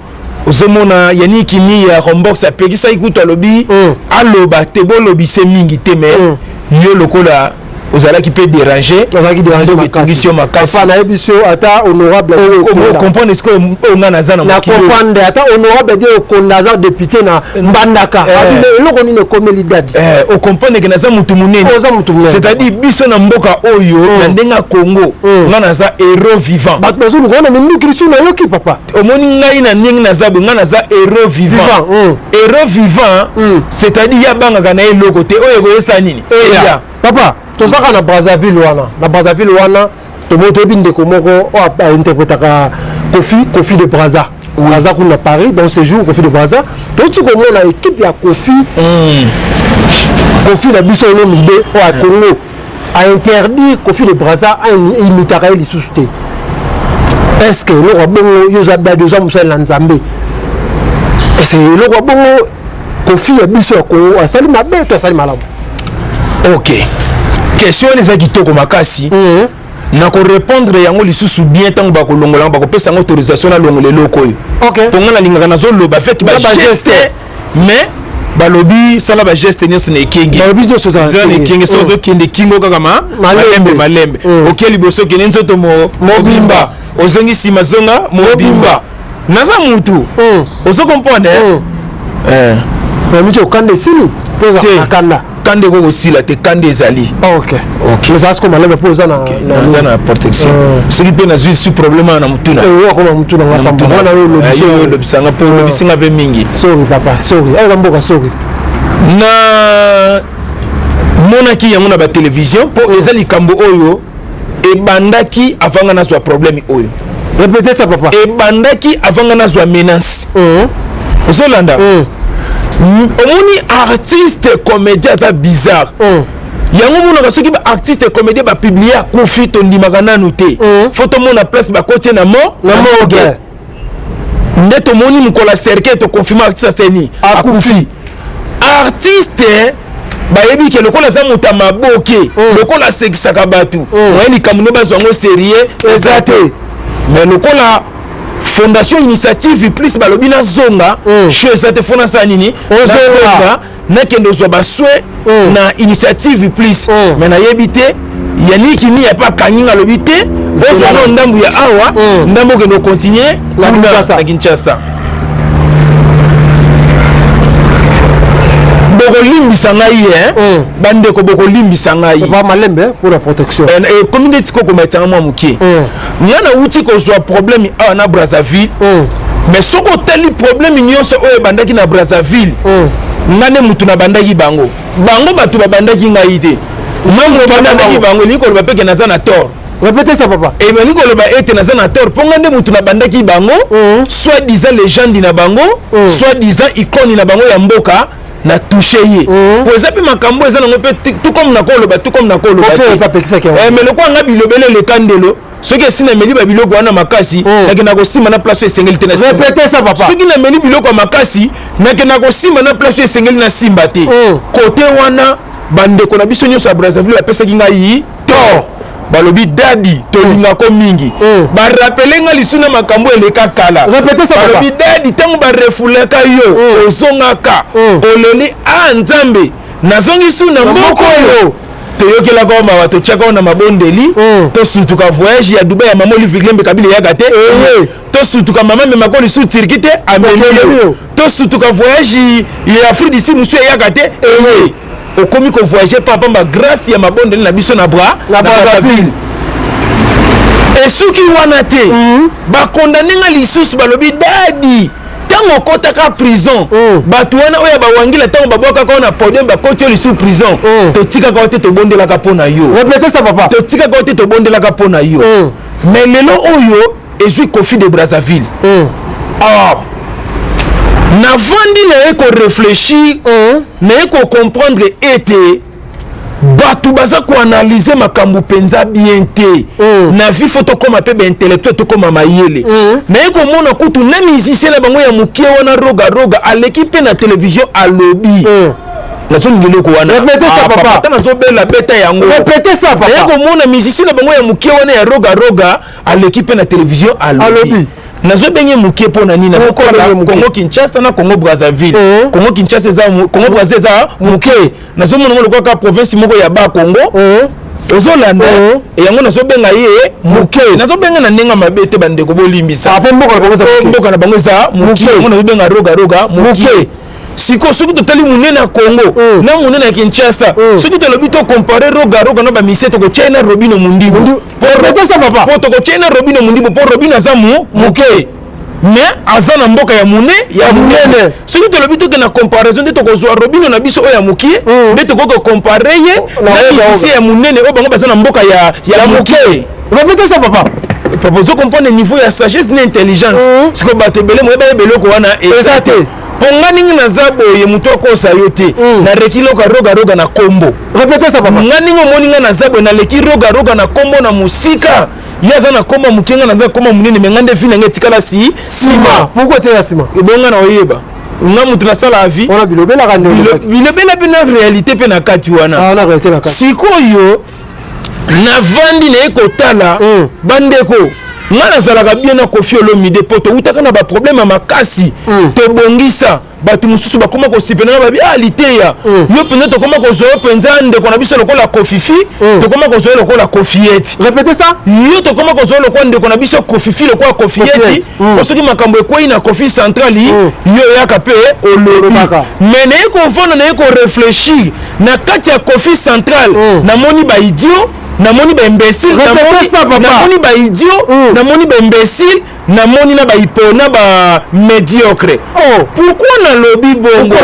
ozomona yanikini ya rombox apekisaki kutu alobi aloba te bolobise mingi te me yo lokola ozalaki mpe déranger etungisi yo makasi nayebiso ata honorable comprendre ce que oyo nga naza na comprendre ata honorable de okonda aza député na mbandaka eloko nini ekomeli dadi ocomprendre ke naza mutu monene c'est-à-dire biso na mboka oyo na ndenge ya Congo nga naza héros vivant bato bazolukona mindukilisu nayoki papa omoni ngai na ndenge naza boye nga naza héros vivant héros vivant c'est-à-dire ya bangaka na eloko te oyo ekoyesa nini papa tozaka na Brazzaville wana tomotoyebi ndeko moko oyo interprétaka Kofi de Brazza aza kuna Paris dans ce jour Kofi de Brazza toti komona équipe ya Kofi na biso oyo mide oyo ya Congo a interdit Kofi de Brazza imitaka ye lisusu te. Est-ce que eloko ya bongo yo oza mosali na Nzambe est-ce que eloko ya bongo Kofi ya biso ya Congo asali mabe to asali malamu? Ok, question eza kitoko makasi na ko répondre yango lisusu bien tango bakolongola bakopesa ngo autorisation na longola eloko oyo ponga na lingaka nazoloba feki ba geste mais balobi sala ba geste nyonso na ekengi balobi nyonso za ekengi so tokende kingo kaka malembe oke liboso kende nzoto mobimba ozongi nsima zonga mobimba naza mutu ozo comprendre micho okanda esili poza akanda kande ko osila te kande ezali. OK. Mais ça comme malebe poza na na protection. Ce qui peut na sous problème na mutuna. Ko mutuna ngapa mbona yo lo bisanga po lo bisinga be mingi. Sorry papa, sorry. Ay mboka sorry. Na monaki yango na ba télévision po ezali kambo oyo e bandaki avanga na so problème oyo. Répétez ça papa. E bandaki avanga na so menace. Zolanda. Omoni artiste comédien ça bizarre. Yango mona soki ba artiste comédien ba publier akufi to ndimaka nanu te. Photo mona place ba côté na morgue. Ndeto moni mukola cercle to confirmer artiste seni akufi. Artiste bayebi ke lokola za muta maboke lokola sekisaka batu oyeli kamune bazwango sérieux ezate mais lokola fondation initiative plus balobi na zonga chez ezate fona sa nini zonga nakende ozwa baswe na initiative plus mais nayebi te yaniki ni ya pa kanyinga lobi te ozwa ndambu ya awa ndambu ke no continuer na Kinshasa. Boko limbisa ngai bande ko boko limbisa ngai pas malembe pour la protection et communauté ko metanga moi mukie nyana uti ko soit problème na Brazzaville mais soko teli problème nyonso oyo bandaki na Brazzaville ngane mutu na bandaki bango batu ba bandaki ngai te mamu bandaki bango liko ba peke na zana tort. Répétez ça papa. Et ben liko ba ete na zana tort ponga nde mutu na bandaki bango soit disant légende na bango soit disant icône na bango ya mboka na touché ye pour exemple makambo eza na pe tout comme na koloba mais le quoi nga bilobele le kandelo soki esina meli ba biloko wana makasi nakena kosima na place esengeli te na simba. Répétez ça papa. Soki na meli biloko makasi nakena kosima na place esengeli na simba te côté wana bandeko na biso nyonso ya Brazzaville apesaki ngai tort balobi dadi tolinga ko mingi ba rappeler nga lisuna makambo eleka kala. Répétez ça papa. Balobi dadi tango ba refuleka yo ozongaka oleli nzambe nazongi suna mboko yo toyokela ko mawa to chaka na mabondeli to surtout ka voyage ya Dubai ya mamoli Viglembe Kabila ya gate to surtout ka mama me makoli su Turquie amelio to surtout ka voyage ya Afrique du Sud musu ya gate okomi ko voyager papa ma grâce ya mabondeli na biso na Brazzaville et suki wana te ba condamner nga lisusu balobi dadi tango kotaka prison batu wana oya bawangila tango baboka ko na podium ba koti lisu prison to tika ko te to bondela ka pona yo. Répétez ça papa. To tika ko te to bondela ka pona yo mais lelo oyo ezui Kofi de Brazzaville na vandi na ko réfléchir na ko comprendre ete batu baza ko analyser makambu penza bien te na vie photo comme pe intellectuel to comme mayele na ko mona kutu na musicien na bango ya mukie wana roga à l'équipe na télévision à lobby na zone ngelo ko wana. Répétez ça papa. Tana zo bela beta yango. Répétez ça papa. Na ko mona musicien na bango ya mukie wana ya roga à l'équipe na télévision à lobby nazo benye mukie pona nini na Congo Kinshasa na Congo Brazzaville. Congo Kinshasa za Congo Brazzaville za mukie nazo mona ngolo kwa province moko ya ba Congo ozolanda e yango nazo benga ye mukie nazo benga na nenga mabete bandeko bolimbisa apo mboka na bango za mukie ngona benga roga mukie siko soki totali munene ya Congo na munene ya Kinshasa soki tolobi to comparer roga na ba mise to ko China Robino Mundibo répétez ça papa po to ko China Robino Mundibo po Robino azamu muke mais azana mboka ya munene soki tolobi to ke na comparaison de to ko zwa Robino na biso oya mukie de to ko comparer ye na mise ya munene o bango bazana mboka ya muke. Répétez ça papa. Papa zo comprendre niveau ya sagesse na intelligence siko batebele mo ba beloko wana exacte ponga ningi na zabo ye mutu akosa yo te na rekilo ka roga na kombo. Répétez ça papa. Nga ningo moninga na zabo na leki roga na kombo na musika yaza na kombo mukenga na za kombo munene mengande fina ngetikala sima pourquoi tu es sima ebonga na oyeba nga mutu na sala avi on a bilobela ka bilobela pe na réalité pe na kati wana na réalité na kati sikoyo na vandi na ekotala bandeko nga nazalaka bien na Koffi Olomide po toutaka na baproblème ya makasi tobongisa bato mosusu bakoma kosipena na babi aliteya yo mpenza tokoma kozoya mpenza ndeko na biso lokola Kofifi tokoma kozoya lokola Kofieti. Répétez ça. Yo tokoma kozoya lokola ndeko na biso Kofifi lokola Kofieti po soki makambo ekwei na Kofi central yo yaka mpe olobi mais naye kovanda naye korefléchir na kati ya Kofi central namoni baidio namoni baimbécile namoni baidio namoni baimbécile namoni na baipona ba médiocre. Pourquoi na lobi bongo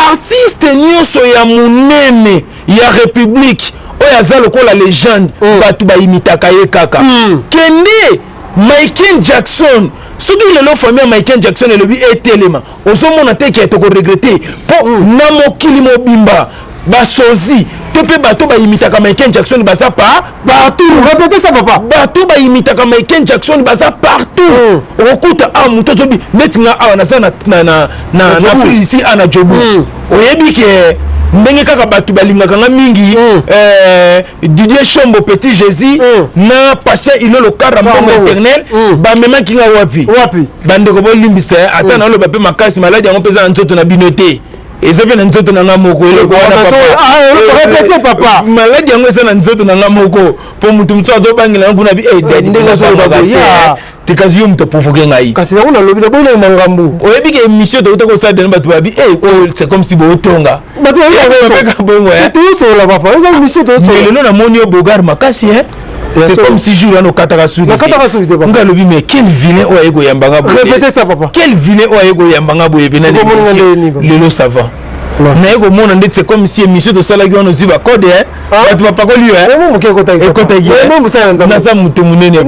artiste nyonso ya munene ya république oyo aza lokola légende bato bayimitaka ye kaka kende Michael Jackson soki lelo famille ya Michael Jackson elobi etelema ozomona te ke tokoregrete po na mokili mobimba basozi to pe bato bayimitaka Michael Jackson baza partout. Répétez ça papa. Bato bayimitaka Michael Jackson baza partout. Okuta muto zobi netinga awa naza na free ici ana jobu oyebi ke ndenge kaka bato balingaka nga mingi Didier Chombo Petit Jésus na Patient Ilolo Karambongo éternel bamemaki nga wapi bandeko bolimbisa ata na loba pe makasi maladi yango peza na nzoto na bino te ezape na nzoto na nga moko répétez papa maladi yango eza na nzoto na nga moko po mutu mosusu azobangela ngo na bi ndenge azobaka tikazi yo mutu provoke ngai kasi yango nalobi na bono mangambu oyebi ke émission tokota kosala dena bato babi c'est comme si bootonga bato babeka bongo toyosola papa eza émission toyosola lelo namoni yo bogar makasi c'est comme si jour wana okataka suki nga lobi mais quel vilain oyo ayeko yambanga boye. Répétez ça papa. Quel vilain oyo ayeko yambanga boye pena lelo ça va naye komona ndeti c'est comme si émission tosalaki wana ozwi bakode bato bapakoli naza moto monene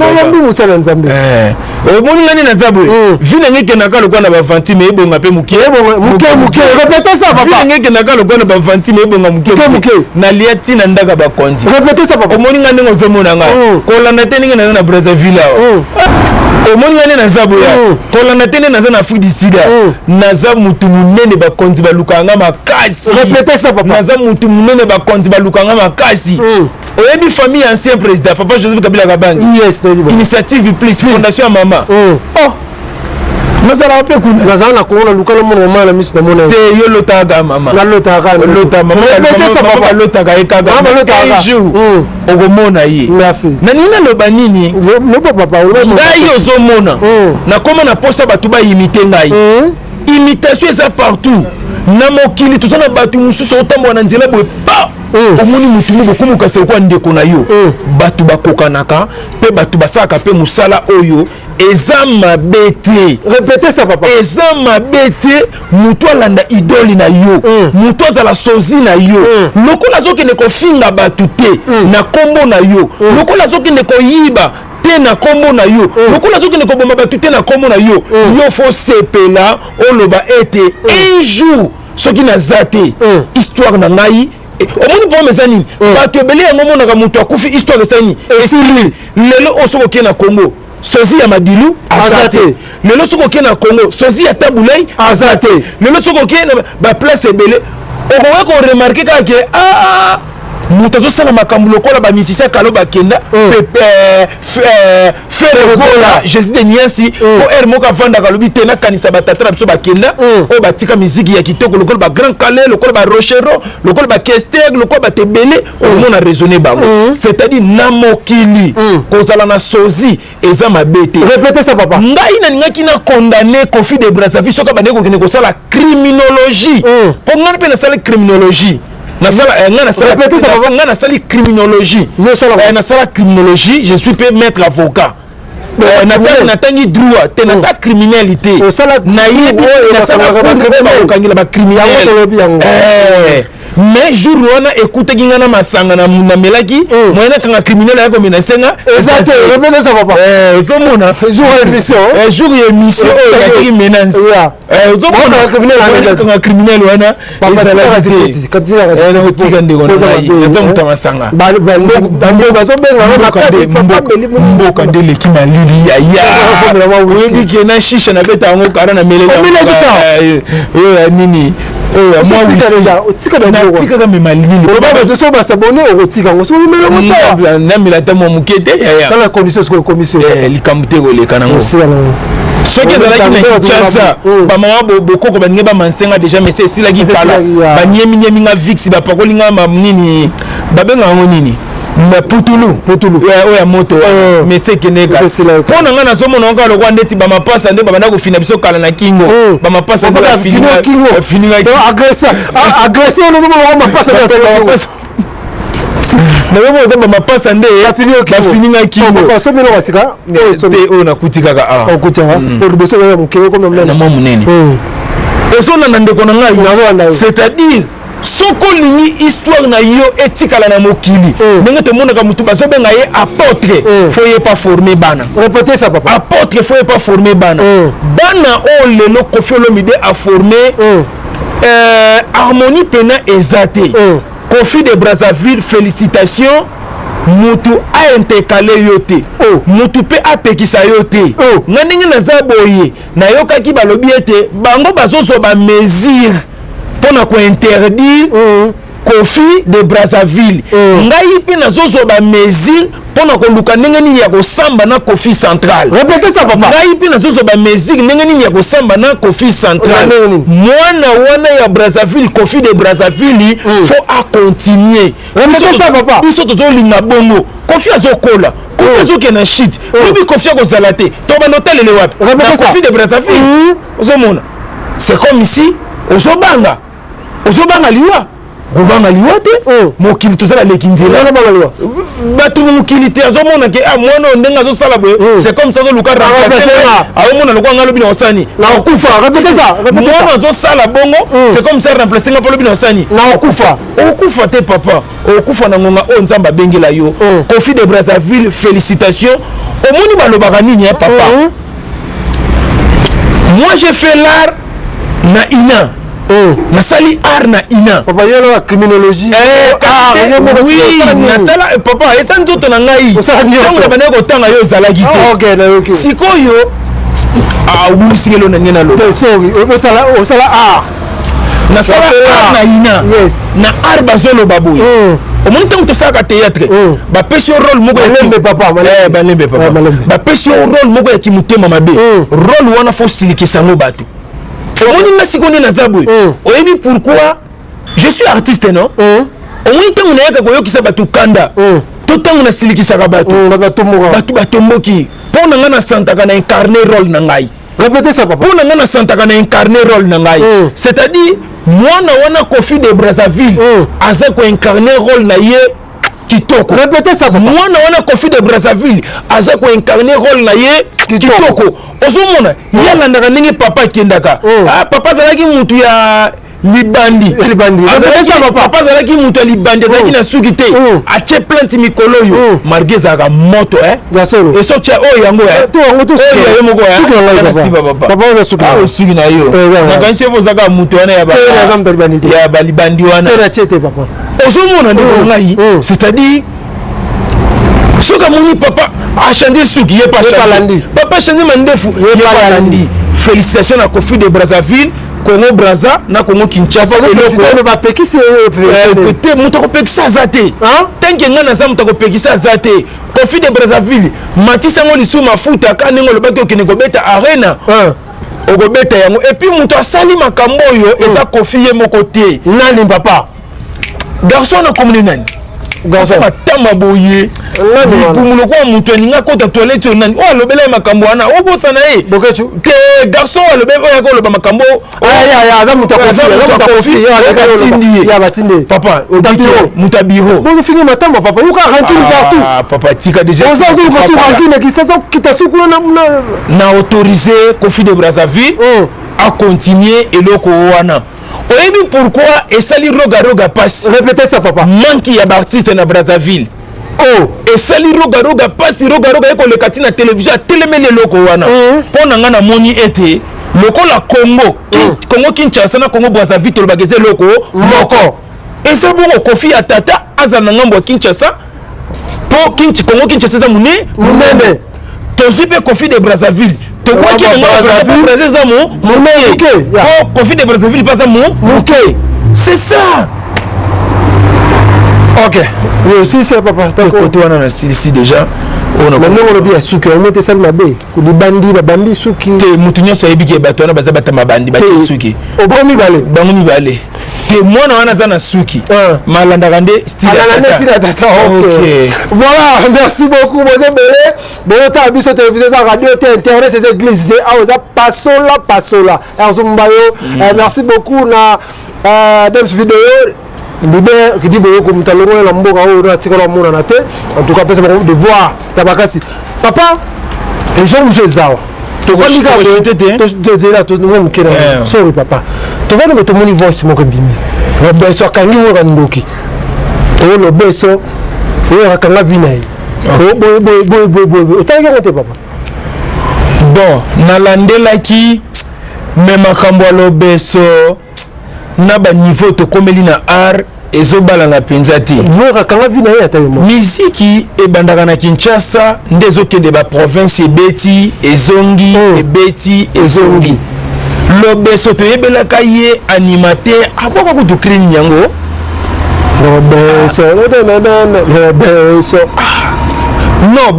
omoni ngani naza boye vi nange ekendaka lokwa na bavantime ebonga mpe moke ekendaka lokwa na bavantime ebonga moke nalia ntina ndaka bakonzi omoni nga ndenge ozomona nga kolanda te ndenge naza na Brazzaville awa omoni nga nde naza boya kolanda te nde naza na Afrique du Sud naza motu monene bakonzi balukaka nga makasi naza motu monene bakonzi balukaka nga makasi oyebi famille ancien président papa Joseph Kabila Kabange initiative plus fondation ya mama nazala pe kuna nazala na kona lukala mona mama na misu na mona te yo lotaka mama lota mama lotaka ekaga un jour okomona ye merci na nina loba nini no papa ngai ozomona na koma na posa bato bayimite ngai imitation eza partout na mokili toza na bato mosusu otambola na nzela boye pa omoni mutu mo bokomokasa okwa ndeko na yo bato bakokanaka mpe bato basalaka mpe mosala oyo eza mabe te. Répétez ça papa. Eza mabe te mutu alanda idoli na yo mutu azala sozi na yo lokola azokende kofinga bato te na kombo na yo lokola azokende koyiba te na kombo na yo lokola azokende koboma bato te na kombo na yo yo fo sepela oloba ete un jour soki naza te histoire na ngai omoni problème eza nini bato ebele yango omonaka moto akufi histoire eza nini esili lelo oyo soki okende na Congo sozi ya Madilu aza te lelo soki okende na Congo sozi ya Tabulei aza te lelo soki okende na baplace ebele okoki koremarke kaka ke moto azosala makambo lokola bamisicien kalo bakenda feregola Jésus de Niansi po ere moko avandaka alobi te nakanisa batata na biso bakenda oyo batika miziki ya kitoko lokola bagrand calais lokola barochero lokola bakester lokola bato ebele omona raisonne bango c'est-à-dire na mokili kozala na sozi eza mabe te. Répétez ça papa. Ngai naningaki na condamné Kofi de Brazzaville soki abandeki kokende kosala criminologie po ngai mpe nasala criminologie nasali criminologie nasala criminologie je suis pe maître avocat natangi droit te nasala criminalité nayebi nasala bakokangela bacriminel mais jour wana ekutaki nga na masanga na melaki moyen nakanga criminel ayako menasenga eza te répétez ça papa ozomona jour ya émission oyo yakaki menace ozomona criminel wana ezalaotika ndeko eza moto ya masanga mboka nde leki malili yaya oyebi ke na shisha nabeta yango kara na meleli oyo ya nini natikaka mema lilikambo te koleka nango soki ezalaki na kinshasa bamama bokoko baninge bamansenga déjà mais esilaki kala banyeminyemi vix bapakolinga nini babenga yango nini putulu oyo ya moto mais sekendeka mpo na ngai nazomona onga lokwa ndeti bamapasa nde babanda kofina biso kala na kingo bamapasa nazomona bamapasa nde bafininga kingo oyo nakuti kaka na mwa monene ozolanda ndeko na ngai c'est-à-dire soko lingi histoire na yo etikala na mokili ndenge tomonaka mutu bazobenga ye apôtre faut ye pas former bana répétez ça papa apôtre faut ye pas former bana bana o lelo Koffi Olomide a formé harmonie pena ezate Koffi de Brazzaville félicitations mutu a intercalé yo te mutu pe apekisa yo te nga ndenge naza boye nayokaki balobi ete bango bazozo ba mesure pona ko interdire Koffi de Brazzaville ngai pe nazozo ba mesure pona ko luka ndenge nini ya kosamba na Koffi Central. Répétez ça papa. Ngai pe nazozo ba mesure ndenge nini ya kosamba na Koffi Central. Mwana wana ya Brazzaville Koffi de Brazzaville faut à continuer. Répétez ça papa. Biso tozo linga bongo Koffi azokola Koffi azoke na shit lobi Koffi akozala te to banotel ele wapi Koffi de Brazzaville ozomona c'est comme ici ozobanga liwa obanga liwa te mokili tozala leki nzela bato mokili te azomona ke mwana ndenge azosala boye c'est comme ça azoluka aomona lokwa nga lobi na osani mwana azosala bongo c'est comme ça remplace nga mpo lobi na osani okufa te papa okufa na ngonga oyo nzambe abengela yo Koffi de Brazzaville félicitations omoni balobaka nini ya papa moi j'ai fait l'art na ina nasali art na ina papa yelo la criminologie oui natala papa esa nzoto na ngai ntango bana kotanga yo ozalaki te sikoyo obumisikelo na ngena lo osala art nasala art na ina na art bazoloba boye omoni ntango tosalaka théâtre bapesi yo rôle moko balembe papa bapesi yo rôle moko ya kimotema mabe rôle wana fo silikisa yango bato omoni nga sikoyo naza boye oyebi pourquoi je suis artiste non omoni ntango nayaka koyokisa bato kanda to ntango nasilikisaka bato batomboki mpo na ngai nasantaka na incarne rôle na ngai répétez ça papa mpo na ngai nasantaka na incarne rôle na ngai c'est-à-dire mwana wana Koffi de Brazzaville aza koincarne rôle na ye kitoko répétez ça papa mwana wana Koffi de Brazzaville aza koincarne rôle na ye kitoko ozomona ye alandaka ndenge papa akendaka papa azalaki mutu ya libandi papa azalaki mutu ya libandi azalaki na suki te atie plante mikolo oyo marge ezalaka moto esotya oyo yango oyo moko yanasiba papa osuki na yo nakanisi epo ozalaka mutu wana ya balibandi wana ozomona ndeko ngai c'est-à-dire soki amoni papa achange suki ye pa papa achange mandefu ye pa landi félicitations na Koffi de Brazzaville Congo Brazza na Congo Kinshasa te moto akopekisa aza te tanke ngai naza moto akopekisa aza te Koffi de Brazzaville matisa yango lisu mafuta ka ndenge olobaki okende kobeta arena okobeta yango epuis moto asali makambo oyo eza Koffi ye moko te nani papa garçon na komuni nani matama boye libumu lokola moto aninga kota toilette nani oyo alobela ye makambo wana obosana ye te garçon alobela oyo yaka oloba makambo papa moto abiro bofingi matamba papa yoka rancune partout papa tika déjà na autorisé Koffi de Brazzaville à continuer eloko wana oyebi pourquoi esali roga pasi répétez ça papa manki ya baartiste na Brazzaville esali roga pasi ekoleka ti na télévision atelemeli eloko wana mpo na ngai namoni ete lokola Congo Kinshasa na Congo Brazzaville tolobaka eza eloko moko eza bongo Koffi ya tata azala na ngambo ya Kinshasa mpo Congo Kinshasa eza monene tozwi mpe Koffi de Brazzaville to kwa ki nga Brazzaville za mo muke ko Covid de Brazzaville pas za mo muke c'est ça. Ok oui aussi c'est papa côté wana na ici déjà maintenant on revient sur que on met ça mabé ku di bandi ba bambi suki te mutu nyonso ayebiki bato wana baza bata mabandi batie suki obomi bale bango mibale te mwana wana aza na suki malandaka nde style tata. Ok voilà, merci beaucoup Mosé Belé bonota biso télévision za radio te internet ces églises za pasola Erzumbayo. Merci beaucoup na dans cette vidéo Libère qui dit que vous allez voir la mboka ou la tika mona na te en tout cas pesa de voir tabakasi papa les gens nous zawa to ko lika to là to nous mukira sorry papa to va mettre mon voice mon bimi robeso kangi wo ndoki to lo beso wo rakanga vinai boy otangi ngote papa bon nalandela ki me makambo lo beso na ba niveau to komeli na art ezobala na penza te vora kanga vina ya tayemo miziki ebandaka na Kinshasa ndezo kende ba province ebeti ezongi ebeti ezongi lobeso to yebelaka ye animateur aboko ko to créer nyango lobeso non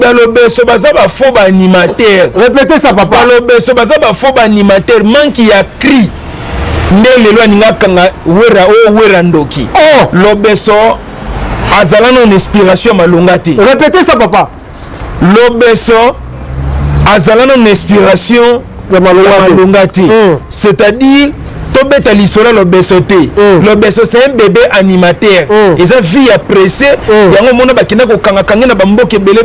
balobeso baza ba faux ba animateur répétez ça papa balobeso baza ba faux ba animateur manque ya cri nde lelo aninga kanga wera ndoki lobeso azala na inspiration malonga te répétez ça papa lobeso azala na inspiration malonga te c'est-à-dire tobeta lisolo lobeso te lobeso c'est un bébé animateur eza vie appréciée yango mona bakina ko kanga kanga na bamboke belé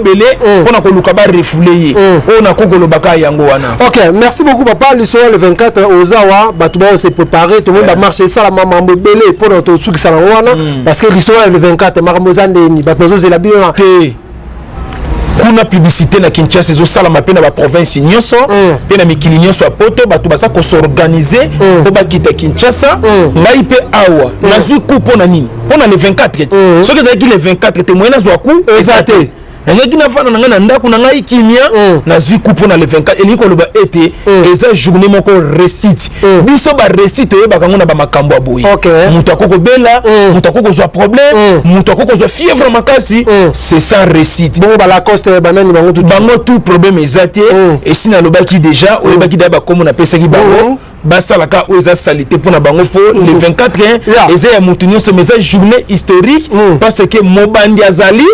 pona ko luka ba refoulé ye ona ko kolobaka yango wana. OK, merci beaucoup papa. Lisolo le 24 ozawa batuba se préparer tout le monde va marcher ça la maman belé pona to suki sala wana parce que lisolo le 24 makamozande ni batozo zela bien te kuna publicité na Kinshasa ezo sala mapena ba province nyonso pena mikili nyonso apoto batu basa ko s'organiser po bakita Kinshasa ngai pe awa nazwi coup pona nini pona le 24 soki ezalaki le 24 te moyena zwa coup ezate engeki nafana na ngai na ndako na ngai kimia nazwi coup pona le 24 elingi koloba ete eza journée moko récite biso ba récite oyebaka ngo na ba makambo aboye mutu akoko bela mutu akoko zwa problème mutu akoko zwa fièvre makasi c'est sans récite bon ba la coste banani bango tout problème ezate et si na lobaki déjà oyebaki da ba komo na pesaki bango basalaka oza salité pour na bango pour le 24 eza ya mutu nyonso mais eza journée historique parce que mobandi azali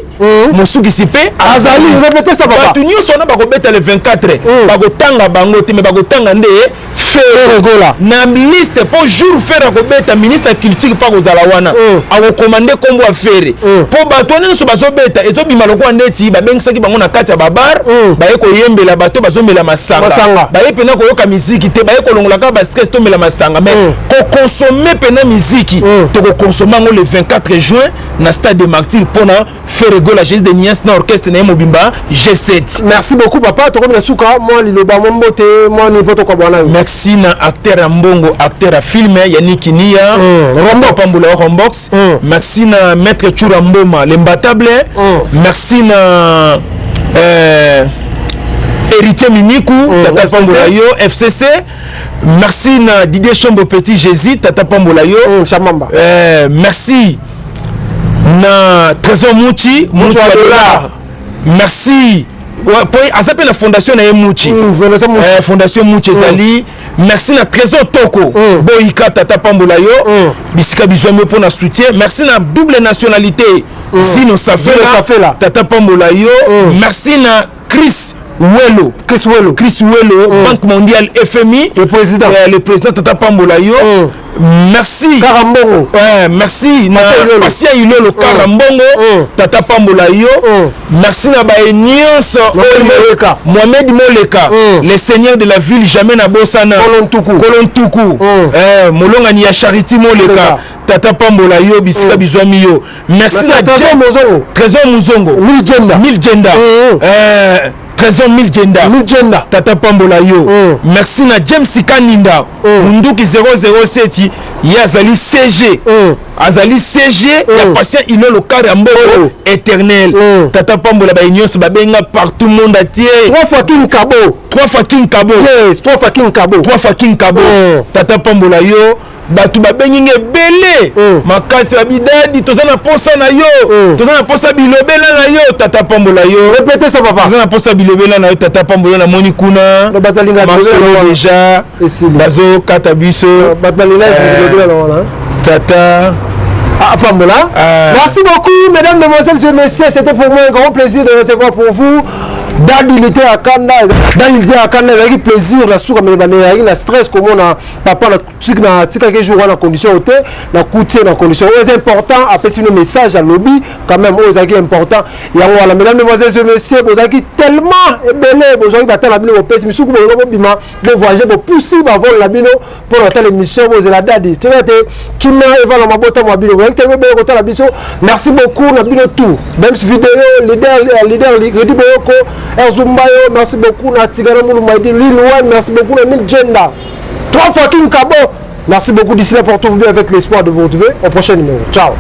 mosuki sipe azali répétez ça papa batu nyonso na bakobeta le 24 bakotanga bango te mais bakotanga nde Ferregola na liste pour jour faire akobeta ministre culture pa kozala wana akokomande kombo afere po bato nyonso bazobeta ezobima lokwa ndeti babengisaki bango na kati ya babar baye koyembela bato bazomela masanga baye pena koyoka miziki te baye kolongolaka stress to mela masanga mais ko consommer pena musique to ko consommer ngo le 24 juin na stade de Martyrs pona Ferrego la geste de Nias na orchestre na Mobimba G7. Merci beaucoup papa to comme suka moi liloba mombote moi ni poto ko bwana merci na acteur mbongo acteur à film Yannick Nia Rombo Pambula Rombox merci na maître Chura Mboma l'imbattable merci na Héritier Minikou Tata Pambola yo FCC. Merci na Didier Chombo Petit Jésus Tata Pambola yo merci na Trésor Mouchi $. Merci à ça la fondation na Mouchi fondation Mouchi Zali. Merci na Trésor Toko Boyika Tata Pambola yo bisika bizomé pour na soutien. Merci na double nationalité Zino Safela Tata Pambola yo merci na Chris Welo, Banque mondiale FMI, le président Tata Pambola yo. Merci Karambongo. Merci na Pasia Ilolo Karambongo Tata Pambola yo. Merci na Baenionso Mohamed Moleka, le seigneur de la ville jamais na Bosana Kolontuku. Molonga ni ya Charity Moleka Tata Pambola yo bisika bizwami yo. Merci na Trésor Muzongo Miljenda Trésor Miljenda Tata Pambola yo. Merci na James Kaninda Munduki 007 ye azali CG azali CG ya patient Ilolo Kare Mbongo éternel tata pambola ba nyonso babenga partout monde entier 3 fois King Kabo yes 3 fois King Kabo tata pambola yo batu babengi ebele makasi babidadi toza na posa na yo toza na posa bilobela na yo tata pambola yo répétez ça papa toza na posa bilobela na yo tata pambola na moni kuna batalinga déjà bazo kata biso batalinga tata Pambola. Merci beaucoup, mesdames, demoiselles et messieurs. C'était pour moi un grand plaisir de recevoir pour vous. Dadi il était à Kanda, il avait plaisir la soupe mais il a stress comme on a papa na tika jour na condition hôté na coûter na condition c'est important après c'est un message à lobby quand même aux important et voilà mesdames demoiselles et messieurs vous avez tellement belé vous avez battu la bino au pèse misuku bo bima de voyager pour pousser ba vol la bino pour la émission vous la Dadi tu vois qui m'a évalué ma botte moi bino vous avez tellement bien côté la biso merci beaucoup na bino tout même si vidéo leader Redi Boyoko Erzumbayo, merci beaucoup Natigara Mouloumaïdi, Lilouane, merci beaucoup Namil Djenda. 3 fois King Kabo, merci beaucoup d'ici là pour tout vous bien avec l'espoir de vous retrouver au prochain numéro. Ciao.